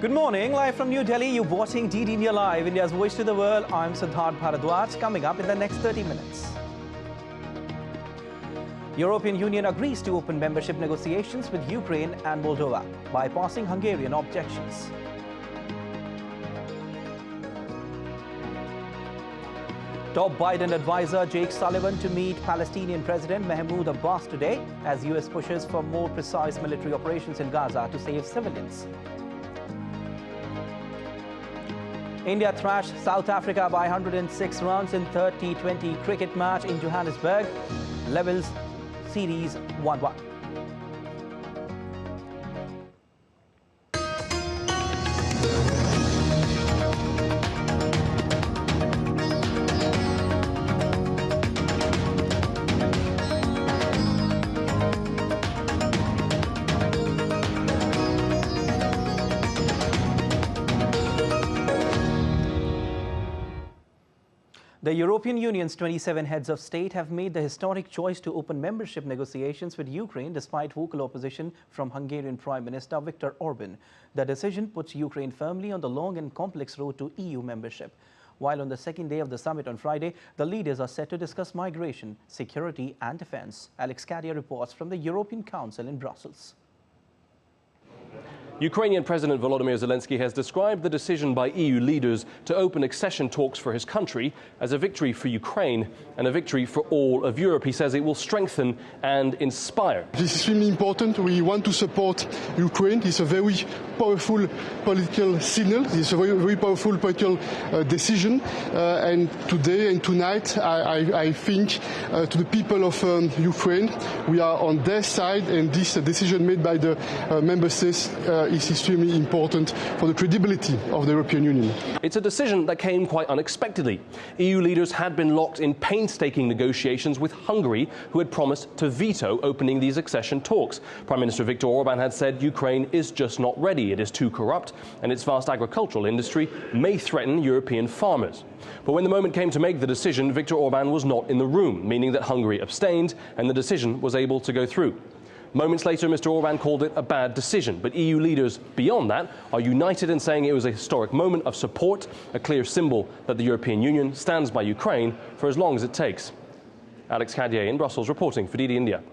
Good morning, live from New Delhi. You're watching DD India Live, India's voice to the world. I'm Siddharth Bharadwaj. Coming up in the next 30 minutes. European Union agrees to open membership negotiations with Ukraine and Moldova, bypassing Hungarian objections. Top Biden advisor Jake Sullivan to meet Palestinian President Mahmoud Abbas today as US pushes for more precise military operations in Gaza to save civilians. India thrashed South Africa by 106 runs in 30-20 cricket match in Johannesburg, levels series 1-1. The European Union's 27 heads of state have made the historic choice to open membership negotiations with Ukraine despite vocal opposition from Hungarian Prime Minister Viktor Orban. The decision puts Ukraine firmly on the long and complex road to EU membership. While on the second day of the summit on Friday, the leaders are set to discuss migration, security and defense. Alex Kadia reports from the European Council in Brussels. Ukrainian President Volodymyr Zelensky has described the decision by EU leaders to open accession talks for his country as a victory for Ukraine and a victory for all of Europe. He says it will strengthen and inspire. This is extremely important. We want to support Ukraine. It's a very powerful political signal. It's a very powerful political decision. And today and tonight, I think to the people of Ukraine, we are on their side, and this decision made by the member states is extremely important for the credibility of the European Union. It's a decision that came quite unexpectedly. EU leaders had been locked in painstaking negotiations with Hungary, who had promised to veto opening these accession talks. Prime Minister Viktor Orban had said Ukraine is just not ready. It is too corrupt, and its vast agricultural industry may threaten European farmers. But when the moment came to make the decision, Viktor Orban was not in the room, meaning that Hungary abstained and the decision was able to go through. Moments later, Mr. Orban called it a bad decision, but EU leaders beyond that are united in saying it was a historic moment of support, a clear symbol that the European Union stands by Ukraine for as long as it takes. Alex Kadia in Brussels reporting for DD India.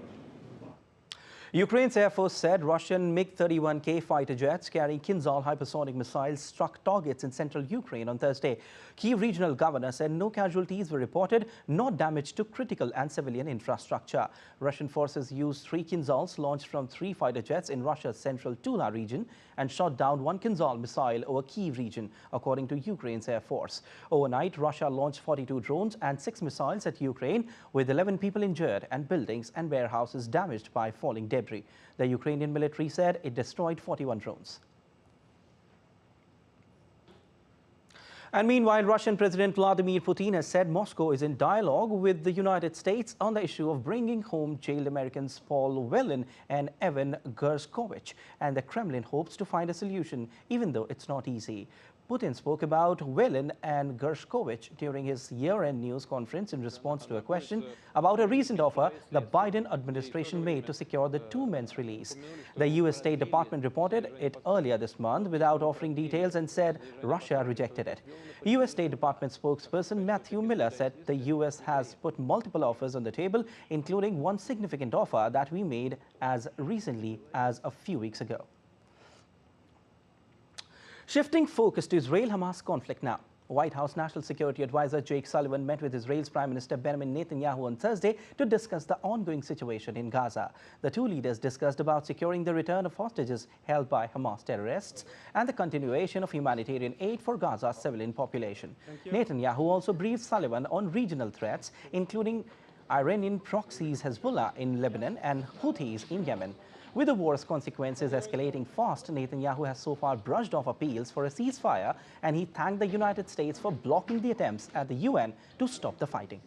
Ukraine's Air Force said Russian MiG-31K fighter jets carrying Kinal Hypersonic missiles struck targets in central Ukraine on Thursday. Kyiv regional governor said no casualties were reported, nor damage to critical and civilian infrastructure. Russian forces used 3 Kinzhals launched from 3 fighter jets in Russia's central Tula region and shot down 1 Kinzhal missile over Kyiv region, according to Ukraine's Air Force. Overnight, Russia launched 42 drones and 6 missiles at Ukraine, with 11 people injured and buildings and warehouses damaged by falling debris. The Ukrainian military said it destroyed 41 drones. And meanwhile, Russian President Vladimir Putin has said Moscow is in dialogue with the United States on the issue of bringing home jailed Americans Paul Whelan and Evan Gershkovich, and the Kremlin hopes to find a solution, even though it's not easy. Putin spoke about Whelan and Gershkovich during his year-end news conference in response to a question about a recent offer the Biden administration made to secure the 2 men's release. The U.S. State Department reported it earlier this month without offering details and said Russia rejected it. U.S. State Department spokesperson Matthew Miller said the U.S. has put multiple offers on the table, including one significant offer that we made as recently as a few weeks ago. Shifting focus to Israel-Hamas conflict now. White House National Security Advisor Jake Sullivan met with Israel's Prime Minister Benjamin Netanyahu on Thursday to discuss the ongoing situation in Gaza. The 2 leaders discussed about securing the return of hostages held by Hamas terrorists and the continuation of humanitarian aid for Gaza's civilian population. Netanyahu also briefed Sullivan on regional threats, including Iranian proxies Hezbollah in Lebanon and Houthis in Yemen. With the war's consequences escalating fast, Netanyahu has so far brushed off appeals for a ceasefire, and he thanked the United States for blocking the attempts at the UN to stop the fighting.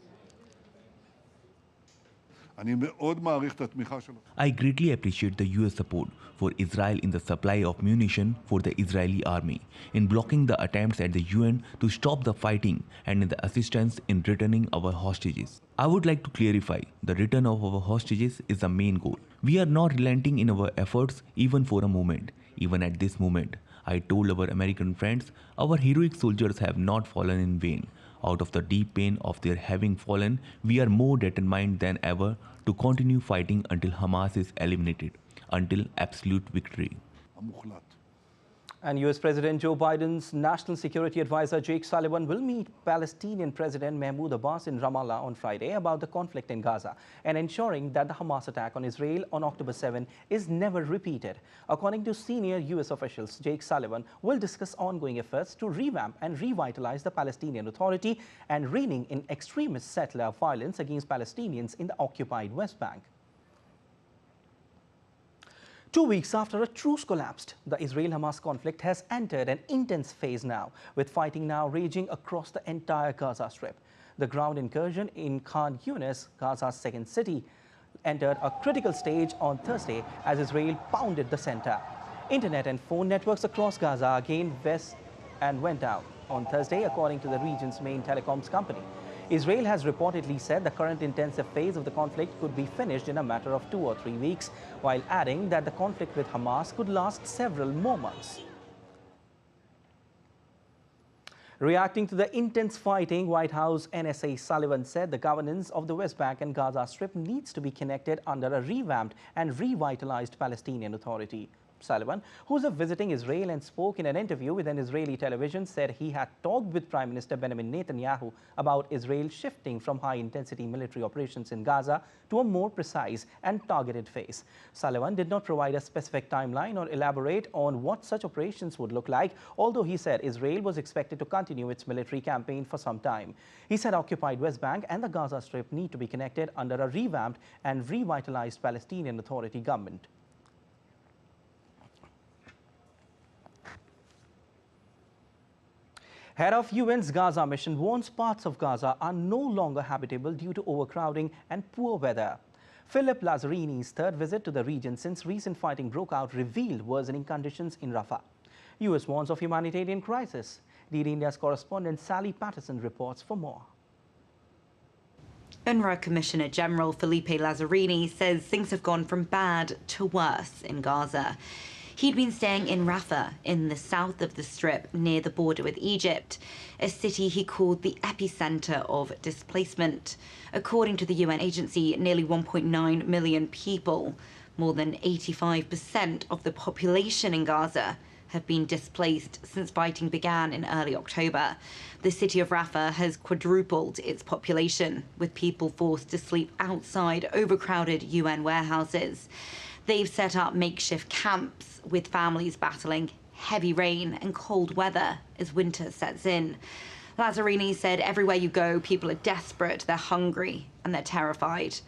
I greatly appreciate the US support for Israel in the supply of munition for the Israeli army, in blocking the attempts at the UN to stop the fighting, and in the assistance in returning our hostages. I would like to clarify, the return of our hostages is the main goal. We are not relenting in our efforts even for a moment. Even at this moment, I told our American friends, our heroic soldiers have not fallen in vain. Out of the deep pain of their having fallen, we are more determined than ever to continue fighting until Hamas is eliminated, until absolute victory. And US President Joe Biden's National Security Advisor Jake Sullivan will meet Palestinian President Mahmoud Abbas in Ramallah on Friday about the conflict in Gaza and ensuring that the Hamas attack on Israel on October 7 is never repeated. According to senior US officials, Jake Sullivan will discuss ongoing efforts to revamp and revitalize the Palestinian Authority and reining in extremist settler violence against Palestinians in the occupied West Bank. 2 weeks after a truce collapsed, the Israel-Hamas conflict has entered an intense phase now, with fighting now raging across the entire Gaza Strip. The ground incursion in Khan Yunis, Gaza's second city, entered a critical stage on Thursday as Israel pounded the center. Internet and phone networks across Gaza again went out on Thursday, according to the region's main telecoms company. Israel has reportedly said the current intensive phase of the conflict could be finished in a matter of 2 or 3 weeks, while adding that the conflict with Hamas could last several more months. Reacting to the intense fighting, White House NSA Sullivan said the governance of the West Bank and Gaza Strip needs to be connected under a revamped and revitalized Palestinian Authority. Sullivan, who's visiting Israel and spoke in an interview with an Israeli television, said he had talked with Prime Minister Benjamin Netanyahu about Israel shifting from high-intensity military operations in Gaza to a more precise and targeted phase. Sullivan did not provide a specific timeline or elaborate on what such operations would look like, although he said Israel was expected to continue its military campaign for some time. He said occupied West Bank and the Gaza Strip need to be connected under a revamped and revitalized Palestinian Authority government. Head of UN's Gaza mission warns parts of Gaza are no longer habitable due to overcrowding and poor weather. Philip Lazarini's third visit to the region since recent fighting broke out revealed worsening conditions in Rafah. US warns of humanitarian crisis. Lead India's correspondent Sally Patterson reports for more. UNRWA Commissioner General Felipe Lazzarini says things have gone from bad to worse in Gaza. He'd been staying in Rafah, in the south of the Strip, near the border with Egypt, a city he called the epicenter of displacement. According to the UN agency, nearly 1.9 million people, more than 85% of the population in Gaza, have been displaced since fighting began in early October. The city of Rafah has quadrupled its population, with people forced to sleep outside overcrowded UN warehouses. They've set up makeshift camps with families battling heavy rain and cold weather as winter sets in. Lazzarini said everywhere you go, people are desperate, they're hungry, and they're terrified.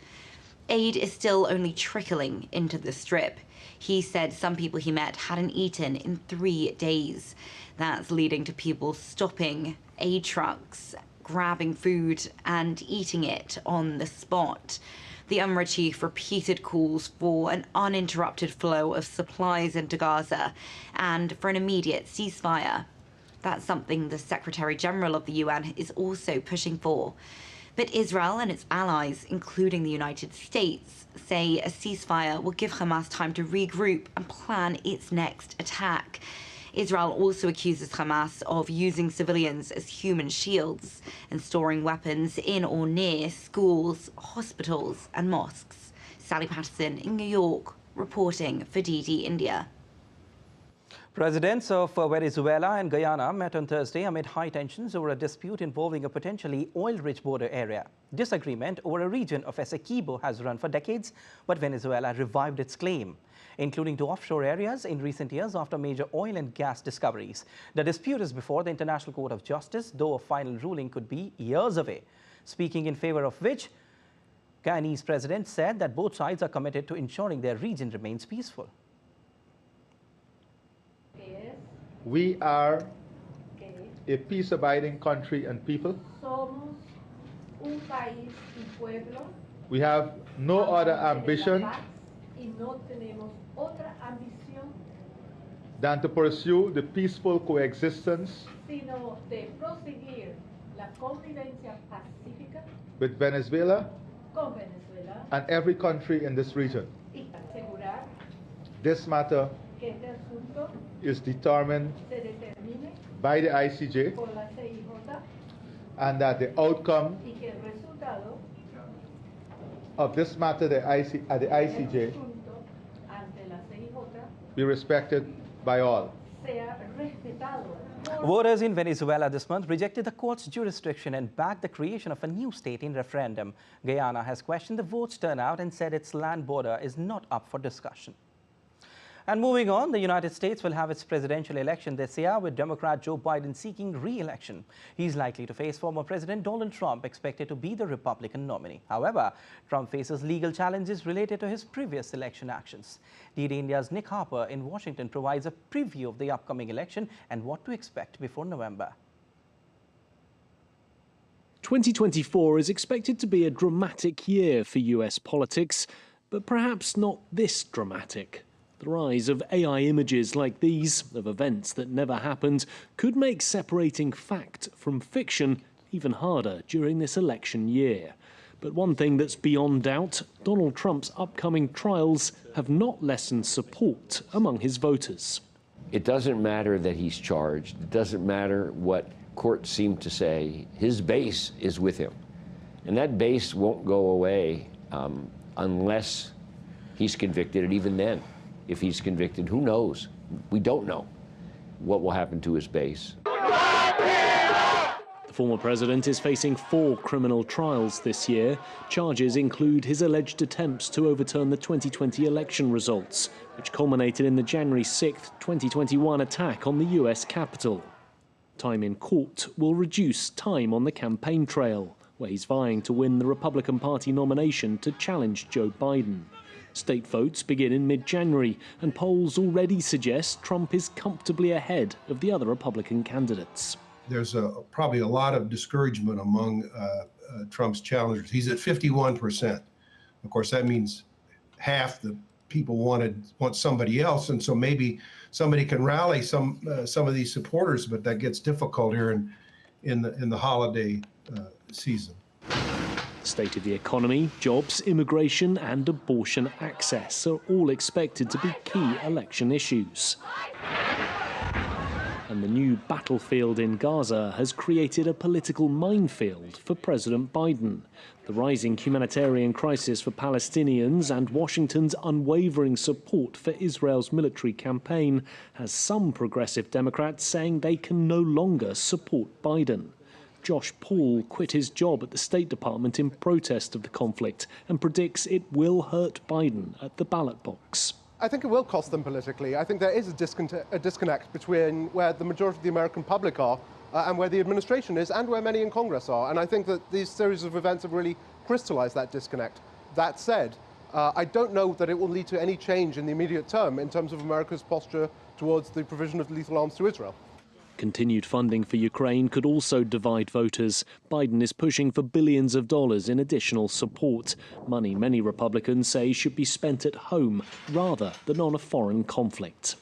Aid is still only trickling into the Strip. He said some people he met hadn't eaten in 3 days. That's leading to people stopping aid trucks, grabbing food and eating it on the spot. The UNRWA chief repeated calls for an uninterrupted flow of supplies into Gaza and for an immediate ceasefire. That's something the Secretary General of the UN is also pushing for. But Israel and its allies, including the United States, say a ceasefire will give Hamas time to regroup and plan its next attack. Israel also accuses Hamas of using civilians as human shields and storing weapons in or near schools, hospitals and mosques. Sally Patterson in New York, reporting for DD India. Presidents of Venezuela and Guyana met on Thursday amid high tensions over a dispute involving a potentially oil-rich border area. Disagreement over a region of Essequibo has run for decades, but Venezuela revived its claim, including to offshore areas in recent years after major oil and gas discoveries. The dispute is before the International Court of Justice, though a final ruling could be years away. Speaking in favor of which, Guyanese president said that both sides are committed to ensuring their region remains peaceful. We are a peace-abiding country and people. We have no other ambition than to pursue the peaceful coexistence with Venezuela and every country in this region. This matter is determined by the ICJ and that the outcome of this matter at the ICJ be respected by all. Voters in Venezuela this month rejected the court's jurisdiction and backed the creation of a new state in referendum. Guyana has questioned the vote's turnout and said its land border is not up for discussion. And moving on, the United States will have its presidential election this year, with Democrat Joe Biden seeking re-election. He's likely to face former President Donald Trump, expected to be the Republican nominee. However, Trump faces legal challenges related to his previous election actions. DD India's Nick Harper in Washington provides a preview of the upcoming election and what to expect before November. 2024 is expected to be a dramatic year for US politics, but perhaps not this dramatic. The rise of AI images like these, of events that never happened, could make separating fact from fiction even harder during this election year. But one thing that's beyond doubt, Donald Trump's upcoming trials have not lessened support among his voters. It doesn't matter that he's charged. It doesn't matter what courts seem to say. His base is with him. And that base won't go away unless he's convicted, and even then. If he's convicted, who knows? We don't know what will happen to his base. The former president is facing 4 criminal trials this year. Charges include his alleged attempts to overturn the 2020 election results, which culminated in the January 6, 2021 attack on the US Capitol. Time in court will reduce time on the campaign trail, where he's vying to win the Republican Party nomination to challenge Joe Biden. State votes begin in mid-January, and polls already suggest Trump is comfortably ahead of the other Republican candidates. There's probably a lot of discouragement among Trump's challengers. He's at 51%. Of course, that means half the people want somebody else, and so maybe somebody can rally some of these supporters, but that gets difficult here in the holiday season. The state of the economy, jobs, immigration and abortion access are all expected to be key election issues. And the new battlefield in Gaza has created a political minefield for President Biden. The rising humanitarian crisis for Palestinians and Washington's unwavering support for Israel's military campaign has some progressive Democrats saying they can no longer support Biden. Josh Paul quit his job at the State Department in protest of the conflict and predicts it will hurt Biden at the ballot box. I think it will cost them politically. I think there is a disconnect between where the majority of the American public are and where the administration is and where many in Congress are. And I think that these series of events have really crystallized that disconnect. That said, I don't know that it will lead to any change in the immediate term in terms of America's posture towards the provision of lethal arms to Israel. Continued funding for Ukraine could also divide voters. Biden is pushing for billions of dollars in additional support, money many Republicans say should be spent at home rather than on a foreign conflict.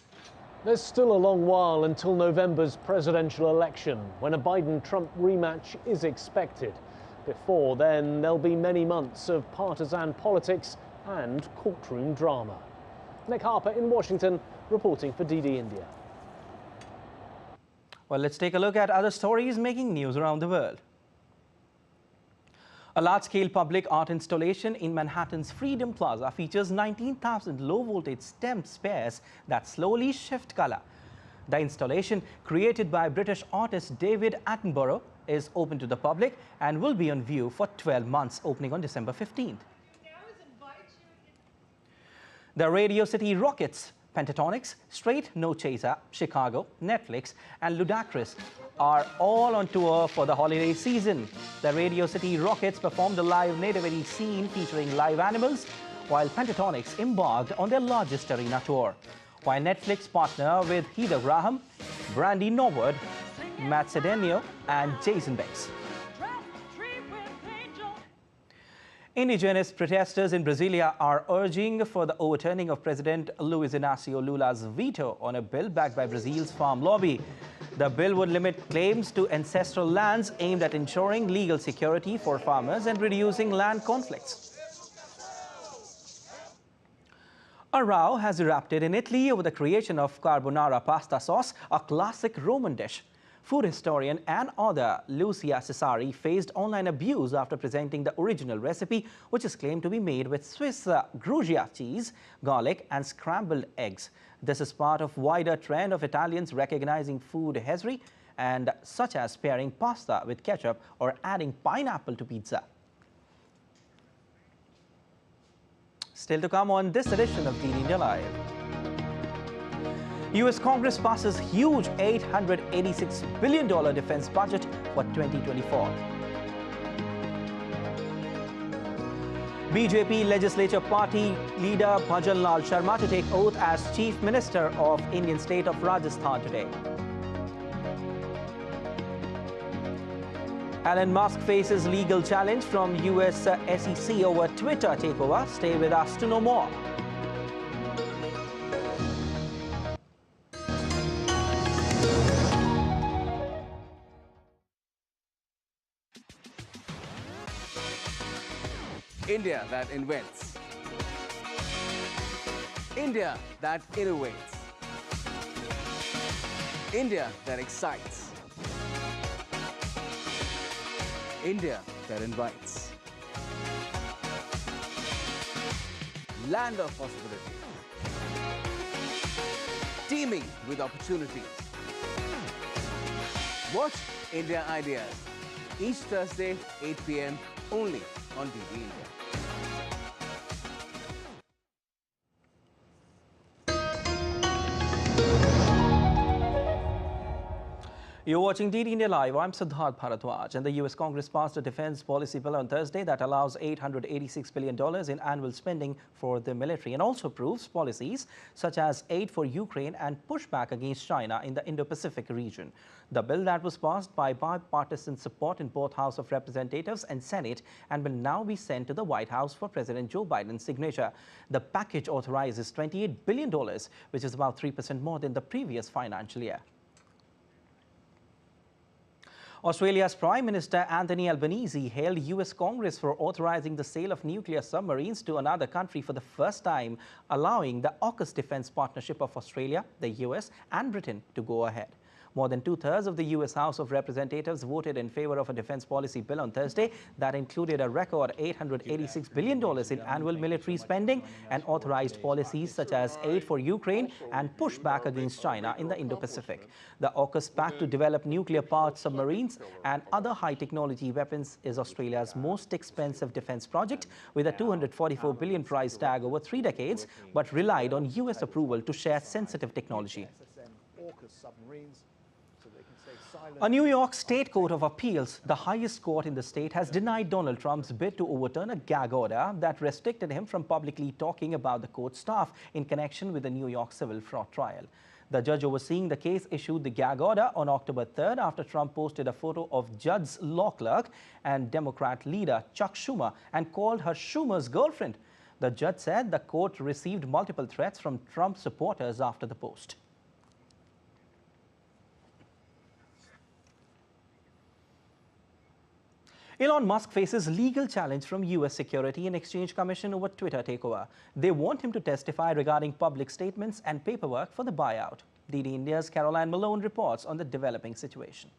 There's still a long while until November's presidential election, when a Biden-Trump rematch is expected. Before then, there'll be many months of partisan politics and courtroom drama. Nick Harper in Washington, reporting for DD India. Well, let's take a look at other stories making news around the world. A large-scale public art installation in Manhattan's Freedom Plaza features 19,000 low-voltage stem spares that slowly shift color. The installation, created by British artist David Attenborough, is open to the public and will be on view for 12 months, opening on December 15th. The Radio City Rockets, Pentatonics, Straight No Chaser, Chicago, Netflix and Ludacris are all on tour for the holiday season. The Radio City Rockets performed a live nativity scene featuring live animals, while Pentatonics embarked on their largest arena tour. While Netflix partner with Heather Graham, Brandy Norwood, Matt Cedeno and Jason Bex. Indigenous protesters in Brasilia are urging for the overturning of President Luiz Inácio Lula's veto on a bill backed by Brazil's farm lobby. The bill would limit claims to ancestral lands aimed at ensuring legal security for farmers and reducing land conflicts. A row has erupted in Italy over the creation of carbonara pasta sauce, a classic Roman dish. Food historian and author Lucia Cesari faced online abuse after presenting the original recipe, which is claimed to be made with Swiss Gruyere cheese, garlic and scrambled eggs. This is part of wider trend of Italians recognizing food history, and such as pairing pasta with ketchup or adding pineapple to pizza. Still to come on this edition of DD India Live. US Congress passes huge $886 billion defense budget for 2024. BJP Legislature Party leader Bhajan Lal Sharma to take oath as Chief Minister of Indian state of Rajasthan today. Elon Musk faces legal challenge from US SEC over Twitter takeover. Stay with us to know more. India that invents. India that innovates. India that excites. India that invites. Land of possibility. Teeming with opportunities. Watch India Ideas each Thursday, 8 p.m. only on DD India. You're watching DD India Live. I'm Siddharth Bharadwaj, and the US Congress passed a defense policy bill on Thursday that allows $886 billion in annual spending for the military and also approves policies such as aid for Ukraine and pushback against China in the Indo-Pacific region. The bill that was passed by bipartisan support in both House of Representatives and Senate and will now be sent to the White House for President Joe Biden's signature. The package authorizes $28 billion, which is about 3% more than the previous financial year. Australia's Prime Minister Anthony Albanese hailed US Congress for authorizing the sale of nuclear submarines to another country for the first time, allowing the AUKUS defense partnership of Australia, the US and Britain to go ahead. More than two-thirds of the US House of Representatives voted in favor of a defense policy bill on Thursday that included a record $886 billion in annual military spending and authorized policies such as aid for Ukraine and pushback against China in the Indo-Pacific. The AUKUS pact to develop nuclear-powered submarines and other high-technology weapons is Australia's most expensive defense project, with a $244 billion price tag over 3 decades, but relied on US approval to share sensitive technology. A New York State Court of Appeals, the highest court in the state, has denied Donald Trump's bid to overturn a gag order that restricted him from publicly talking about the court staff in connection with the New York civil fraud trial. The judge overseeing the case issued the gag order on October 3rd after Trump posted a photo of Judd's law clerk and Democrat leader Chuck Schumer and called her Schumer's girlfriend. The judge said the court received multiple threats from Trump supporters after the post. Elon Musk faces legal challenge from US Security and Exchange Commission over Twitter takeover. They want him to testify regarding public statements and paperwork for the buyout. DD India's Caroline Malone reports on the developing situation.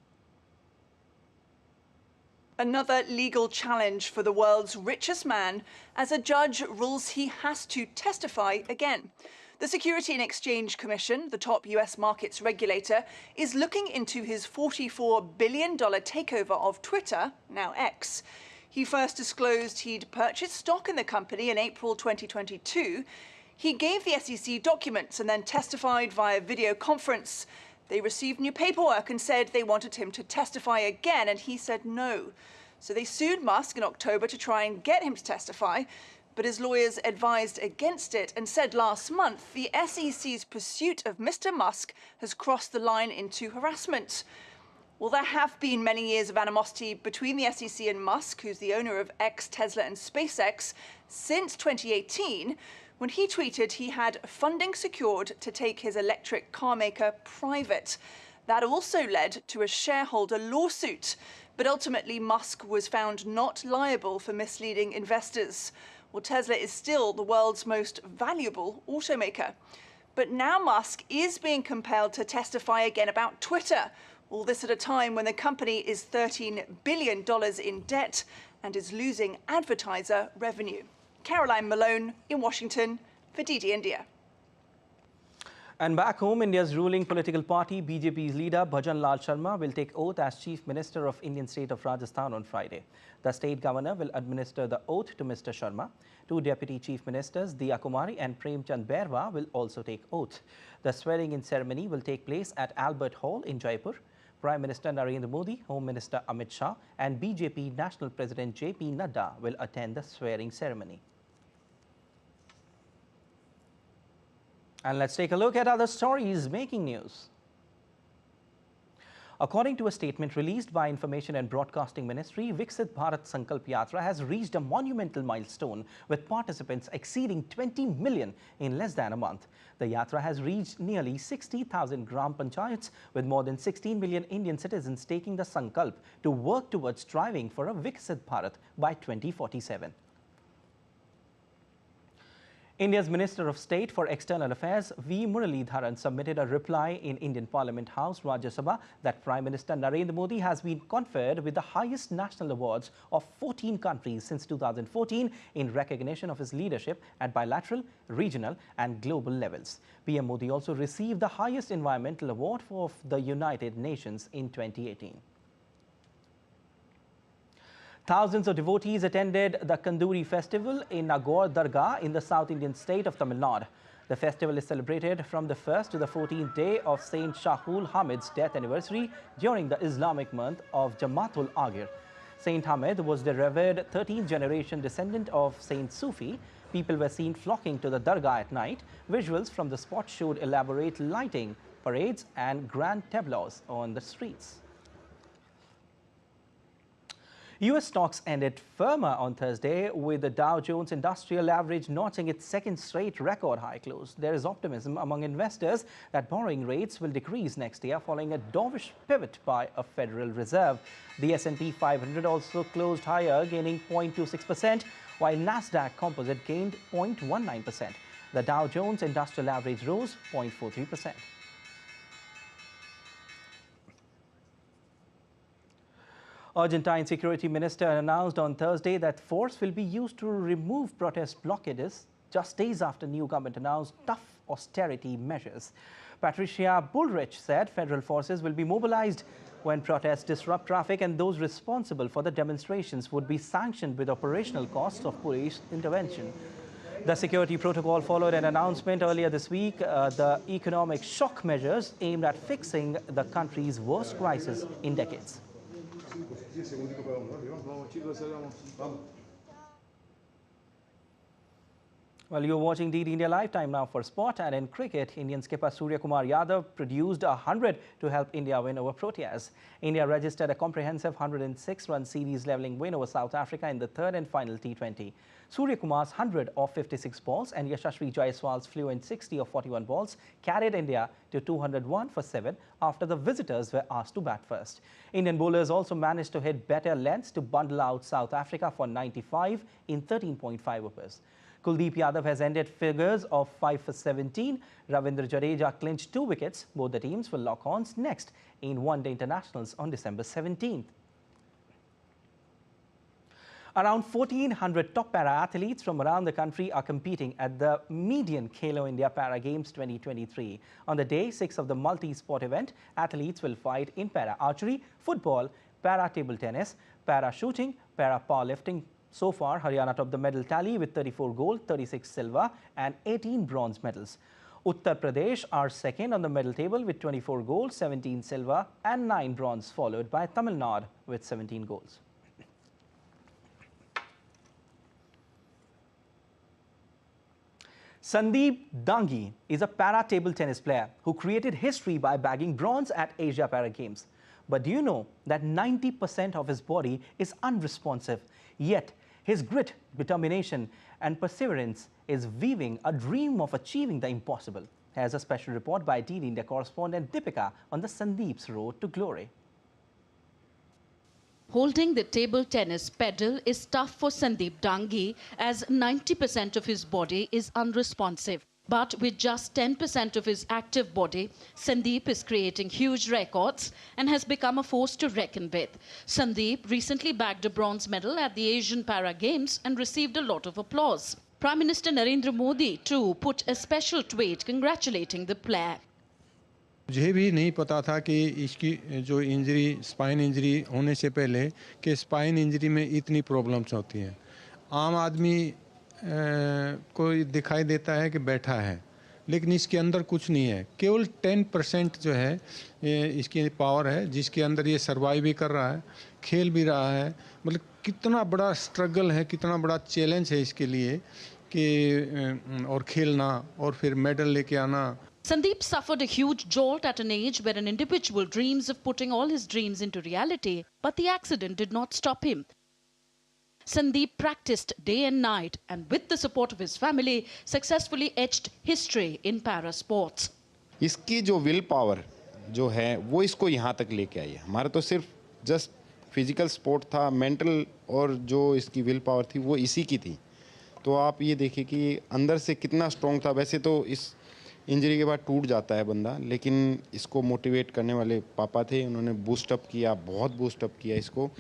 Another legal challenge for the world's richest man as a judge rules he has to testify again. The Security and Exchange Commission, the top US markets regulator, is looking into his $44 billion takeover of Twitter, now X. He first disclosed he'd purchased stock in the company in April 2022. He gave the SEC documents and then testified via video conference. They received new paperwork and said they wanted him to testify again, and he said no. So they sued Musk in October to try and get him to testify. But his lawyers advised against it and said last month the SEC's pursuit of Mr. Musk has crossed the line into harassment. Well, there have been many years of animosity between the SEC and Musk, who's the owner of X, Tesla and SpaceX, since 2018, when he tweeted he had funding secured to take his electric car maker private. That also led to a shareholder lawsuit. But ultimately, Musk was found not liable for misleading investors. Well, Tesla is still the world's most valuable automaker. But now Musk is being compelled to testify again about Twitter. All this at a time when the company is $13 billion in debt and is losing advertiser revenue. Caroline Malone in Washington for DD India. And back home, India's ruling political party, BJP's leader Bhajan Lal Sharma will take oath as Chief Minister of Indian state of Rajasthan on Friday. The state governor will administer the oath to Mr. Sharma. Two deputy chief ministers, Diya Kumari and Premchand Bairwa, will also take oath. The swearing-in ceremony will take place at Albert Hall in Jaipur. Prime Minister Narendra Modi, Home Minister Amit Shah and BJP National President JP Nadda will attend the swearing ceremony. And let's take a look at other stories making news. According to a statement released by Information and Broadcasting Ministry, Viksit Bharat Sankalp Yatra has reached a monumental milestone with participants exceeding 20 million in less than a month. The Yatra has reached nearly 60,000 Gram Panchayats with more than 16 million Indian citizens taking the Sankalp to work towards striving for a Viksit Bharat by 2047. India's Minister of State for External Affairs, V. Muralidharan, submitted a reply in Indian Parliament House, Rajya Sabha, that Prime Minister Narendra Modi has been conferred with the highest national awards of 14 countries since 2014 in recognition of his leadership at bilateral, regional and global levels. PM Modi also received the highest environmental award of the United Nations in 2018. Thousands of devotees attended the Kanduri festival in Nagaur Dargah in the South Indian state of Tamil Nadu. The festival is celebrated from the 1st to the 14th day of Saint Shahul Hamid's death anniversary during the Islamic month of Jamatul Akhir. Saint Hamid was the revered 13th generation descendant of Saint Sufi. People were seen flocking to the Dargah at night. Visuals from the spot showed elaborate lighting, parades and grand tableaus on the streets. U.S. stocks ended firmer on Thursday, with the Dow Jones Industrial Average notching its second straight record high close. There is optimism among investors that borrowing rates will decrease next year following a dovish pivot by a Federal Reserve. The S&P 500 also closed higher, gaining 0.26%, while Nasdaq Composite gained 0.19%. The Dow Jones Industrial Average rose 0.43%. Argentine Security Minister announced on Thursday that force will be used to remove protest blockages just days after new government announced tough austerity measures. Patricia Bullrich said federal forces will be mobilized when protests disrupt traffic, and those responsible for the demonstrations would be sanctioned with operational costs of police intervention. The security protocol followed an announcement earlier this week, the economic shock measures aimed at fixing the country's worst crisis in decades. Well, you're watching DD India Live. Time now for sport. And in cricket, Indian skipper Surya Kumar Yadav produced 100 to help India win over Proteas. India registered a comprehensive 106-run series-leveling win over South Africa in the third and final T20. Surya Kumar's 100 of 56 balls and Yashasvi Jaiswal's fluent 60 of 41 balls carried India to 201 for 7 after the visitors were asked to bat first. Indian bowlers also managed to hit better lengths to bundle out South Africa for 95 in 13.5 overs. Kuldeep Yadav has ended figures of 5 for 17. Ravindra Jadeja clinched 2 wickets. Both the teams will lock horns next in one-day internationals on December 17th. Around 1,400 top para-athletes from around the country are competing at the median Khelo India Para Games 2023. On the day 6 of the multi-sport event, athletes will fight in para-archery, football, para-table tennis, para-shooting, para-powerlifting. So far, Haryana topped the medal tally with 34 gold, 36 silver and 18 bronze medals. Uttar Pradesh are second on the medal table with 24 gold, 17 silver and 9 bronze, followed by Tamil Nadu with 17 golds. Sandeep Dangi is a para-table tennis player who created history by bagging bronze at Asia Para Games. But do you know that 90% of his body is unresponsive? Yet, his grit, determination and perseverance is weaving a dream of achieving the impossible. Here's a special report by DD India correspondent Deepika on the Sandeep's road to glory. Holding the table tennis pedal is tough for Sandeep Dangi, as 90% of his body is unresponsive. But with just 10% of his active body, Sandeep is creating huge records and has become a force to reckon with. Sandeep recently bagged a bronze medal at the Asian Para Games and received a lot of applause. Prime Minister Narendra Modi too put a special tweet congratulating the player. मुझे भी नहीं पता था कि इसकी जो injury spine injury होने से पहले कि स्पाइन इंजरी में इतनी प्रॉब्लम्स होती हैं। आम आदमी को दिखाई देता है कि बैठा है, लेकिन इसके अंदर कुछ नहीं है। केवल 10% जो है इसकी पावर है, जिसके अंदर ये सर्वाइव भी कर रहा है, खेल भी रहा है। मतलब कितना बड़ा स्ट्रगल है, कितना बड़ा चैलेंज है इसके लिए कि और खेलना और फिर मेडल लेके आना। Sandeep suffered a huge jolt at an age where an individual dreams of putting all his dreams into reality, but the accident did not stop him. Sandeep practiced day and night and with the support of his family successfully etched history in para sports. इसकी जो will power जो है वो इसको यहाँ तक लेके आई है। हमारा तो सिर्फ जस्ट फिजिकल स्पोर्ट था, मेंटल और जो इसकी विल पावर थी वो इसी की थी। तो आप ये देखिए कि अंदर से कितना स्ट्रॉन्ग था। वैसे तो इस इंजरी के बाद टूट जाता है बंदा, लेकिन इसको मोटिवेट करने वाले पापा थे, उन्होंने बूस्ट अप किया, बहुत बूस्ट अप किया इसको।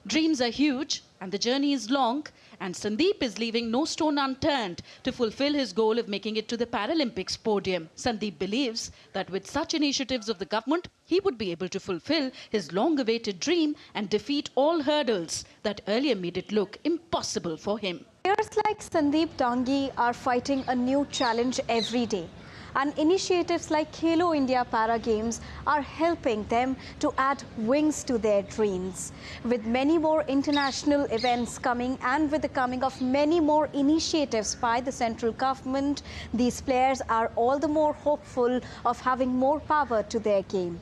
Dreams are huge and the journey is long, and Sandeep is leaving no stone unturned to fulfill his goal of making it to the Paralympics podium. Sandeep believes that with such initiatives of the government, he would be able to fulfill his long-awaited dream and defeat all hurdles that earlier made it look impossible for him. Players like Sandeep Dangi are fighting a new challenge every day. And initiatives like Khelo India Para Games are helping them to add wings to their dreams. With many more international events coming and with the coming of many more initiatives by the central government, these players are all the more hopeful of having more power to their game.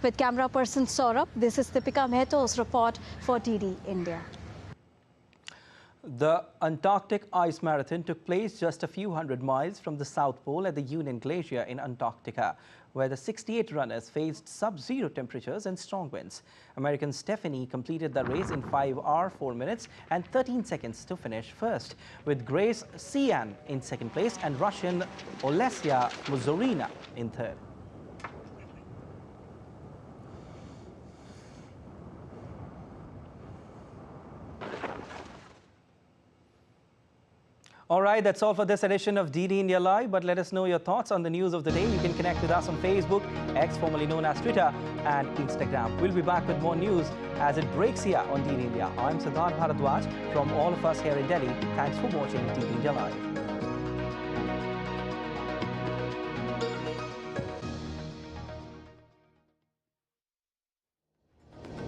With camera person Saurabh, this is Deepika Mehta's report for DD India. The Antarctic Ice Marathon took place just a few hundred miles from the South Pole at the Union Glacier in Antarctica, where the 68 runners faced sub-zero temperatures and strong winds. American Stephanie completed the race in 5 hours, 4 minutes and 13 seconds to finish first, with Grace Sian in second place and Russian Olesya Muzorina in third. All right, that's all for this edition of DD India Live, but let us know your thoughts on the news of the day. You can connect with us on Facebook, X formerly known as Twitter, and Instagram. We'll be back with more news as it breaks here on DD India. I'm Prasar Bharati from all of us here in Delhi. Thanks for watching DD India Live.